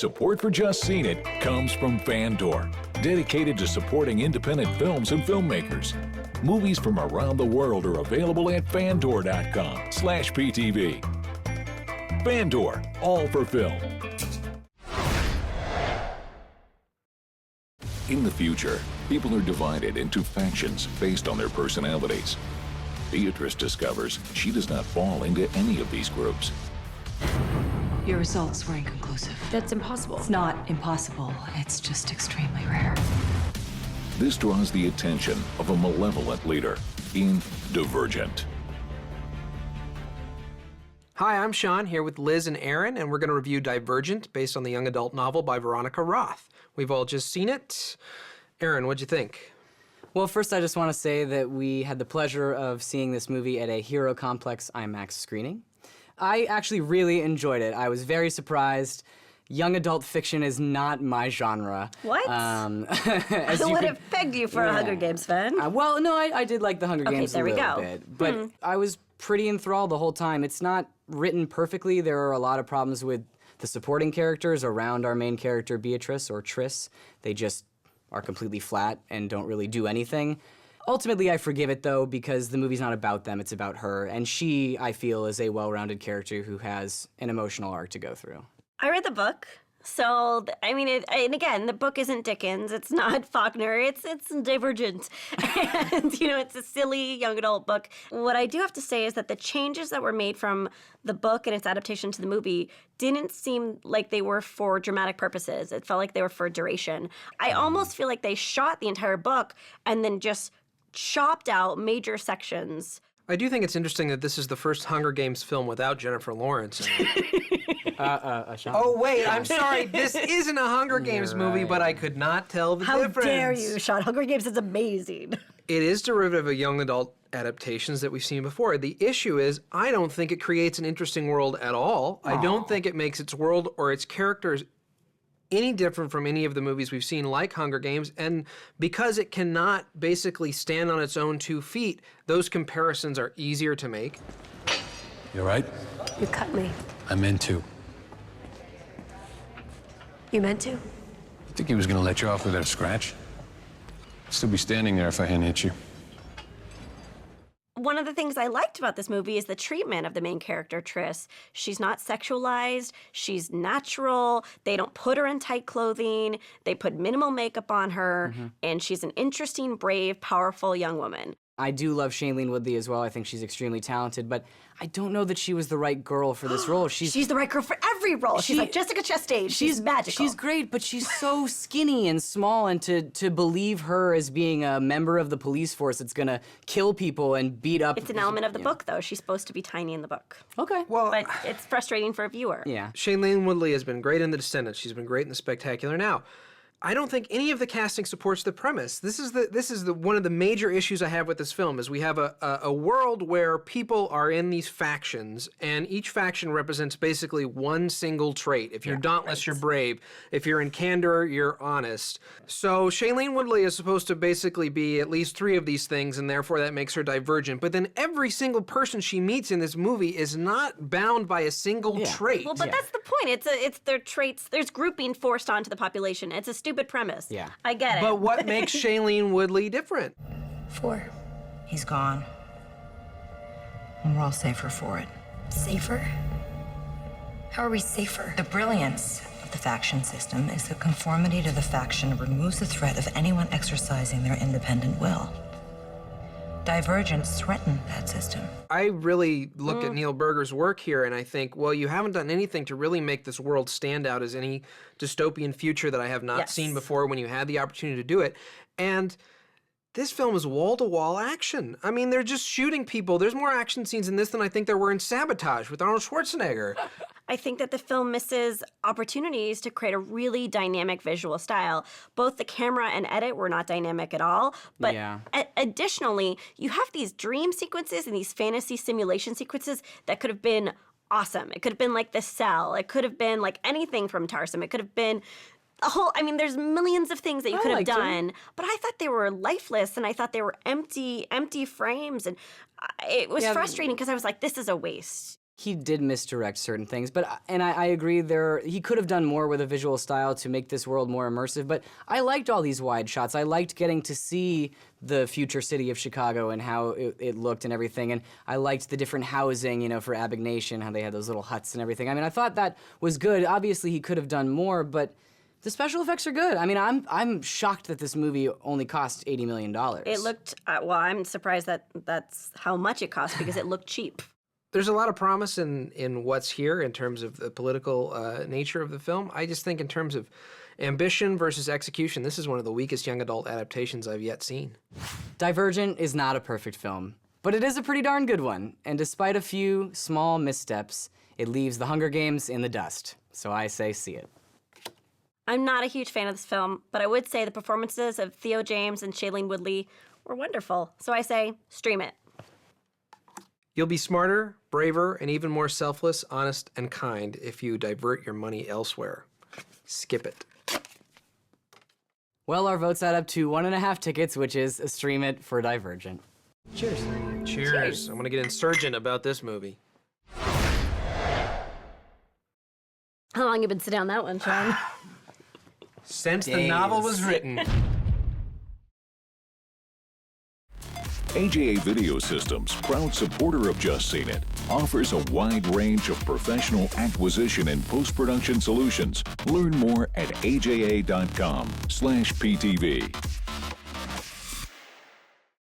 Support for Just Seen It comes from Fandor, dedicated to supporting independent films and filmmakers. Movies from around the world are available at fandor.com/PTV. Fandor, all for film. In the future, people are divided into factions based on their personalities. Beatrice discovers she does not fall into any of these groups. Your results were inconclusive. That's impossible. It's not impossible. It's just extremely rare. This draws the attention of a malevolent leader in Divergent. Hi, I'm Sean, here with Liz and Aaron, and we're going to review Divergent, based on the young adult novel by Veronica Roth. We've all just seen it. Aaron, what'd you think? Well, first I just want to say that we had the pleasure of seeing this movie at a Hero Complex IMAX screening. I actually really enjoyed it. I was very surprised. Young adult fiction is not my genre. What? I would have pegged you for a Hunger Games fan. Well, no, I did like the Hunger Games a little bit. But I was pretty enthralled the whole time. It's not written perfectly. There are a lot of problems with the supporting characters around our main character, Beatrice, or Triss. They just are completely flat and don't really do anything. Ultimately, I forgive it, though, because the movie's not about them, it's about her. And she, I feel, is a well-rounded character who has an emotional arc to go through. I read the book, so, I mean, and again, the book isn't Dickens, it's not Faulkner, it's Divergent. And, you know, it's a silly young adult book. What I do have to say is that the changes that were made from the book and its adaptation to the movie didn't seem like they were for dramatic purposes. It felt like they were for duration. I almost feel like they shot the entire book and then just chopped out major sections. I do think it's interesting that this is the first Hunger Games film without Jennifer Lawrence in it. Sean. Oh, wait, I'm sorry. This isn't a Hunger Games movie, but I could not tell the difference. How dare you, Sean? Hunger Games is amazing. It is derivative of young adult adaptations that we've seen before. The issue is, I don't think it creates an interesting world at all. I don't think it makes its world or its characters any different from any of the movies we've seen like Hunger Games, and because it cannot basically stand on its own 2 feet, those comparisons are easier to make. You all right? You cut me. I meant to. You meant to? You think he was gonna let you off without a scratch? I'd still be standing there if I hadn't hit you. One of the things I liked about this movie is the treatment of the main character, Triss. She's not sexualized, she's natural, they don't put her in tight clothing, they put minimal makeup on her, and she's an interesting, brave, powerful young woman. I do love Shailene Woodley as well. I think she's extremely talented, but I don't know that she was the right girl for this role. She's the right girl for every role. She's like Jessica Chastain. She's magical. She's great, but she's so skinny and small, and to believe her as being a member of the police force that's gonna kill people and beat up... It's an element of the book, though. She's supposed to be tiny in the book. Okay. Well, But it's frustrating for a viewer. Yeah. Shailene Woodley has been great in The Descendants. She's been great in The Spectacular Now. I don't think any of the casting supports the premise. This is one of the major issues I have with this film, is we have a world where people are in these factions, and each faction represents basically one single trait. If you're dauntless, you're brave. If you're in candor, you're honest. So Shailene Woodley is supposed to basically be at least 3 of these things, and therefore that makes her divergent. But then every single person she meets in this movie is not bound by a single trait. Well, but that's the point. It's their traits. There's grouping forced onto the population. It's a stupid premise. Yeah. I get it. But what makes Shailene Woodley different? 4. He's gone. And we're all safer for it. Safer? How are we safer? The brilliance of the faction system is that conformity to the faction removes the threat of anyone exercising their independent will. Divergents threaten that system. I really look at Neil Berger's work here and I think, well, you haven't done anything to really make this world stand out as any dystopian future that I have not seen before when you had the opportunity to do it. And this film is wall-to-wall action. I mean, they're just shooting people. There's more action scenes in this than I think there were in Sabotage with Arnold Schwarzenegger. I think that the film misses opportunities to create a really dynamic visual style. Both the camera and edit were not dynamic at all, but additionally, you have these dream sequences and these fantasy simulation sequences that could have been awesome. It could have been like The Cell. It could have been like anything from Tarsem. It could have been a whole, I mean, there's millions of things that you could have done, but I thought they were lifeless and I thought they were empty frames, and it was frustrating because I was like, this is a waste. He did misdirect certain things, and I agree he could have done more with a visual style to make this world more immersive, but I liked all these wide shots. I liked getting to see the future city of Chicago and how it looked and everything, and I liked the different housing, you know, for Abnegation, how they had those little huts and everything. I mean, I thought that was good. Obviously, he could have done more, but the special effects are good. I mean, I'm shocked that this movie only cost $80 million. It looked, well, I'm surprised that that's how much it cost because it looked cheap. There's a lot of promise in what's here in terms of the political nature of the film. I just think in terms of ambition versus execution, this is one of the weakest young adult adaptations I've yet seen. Divergent is not a perfect film, but it is a pretty darn good one. And despite a few small missteps, it leaves The Hunger Games in the dust. So I say see it. I'm not a huge fan of this film, but I would say the performances of Theo James and Shailene Woodley were wonderful. So I say stream it. You'll be smarter, braver, and even more selfless, honest, and kind if you divert your money elsewhere. Skip it. Well, our votes add up to 1.5 tickets, which is a stream it for Divergent. Cheers. Cheers. I'm gonna get insurgent about this movie. How long you been sitting on that one, Sean? Since the novel was written. AJA Video Systems, proud supporter of Just Seen It, offers a wide range of professional acquisition and post-production solutions. Learn more at aja.com/PTV.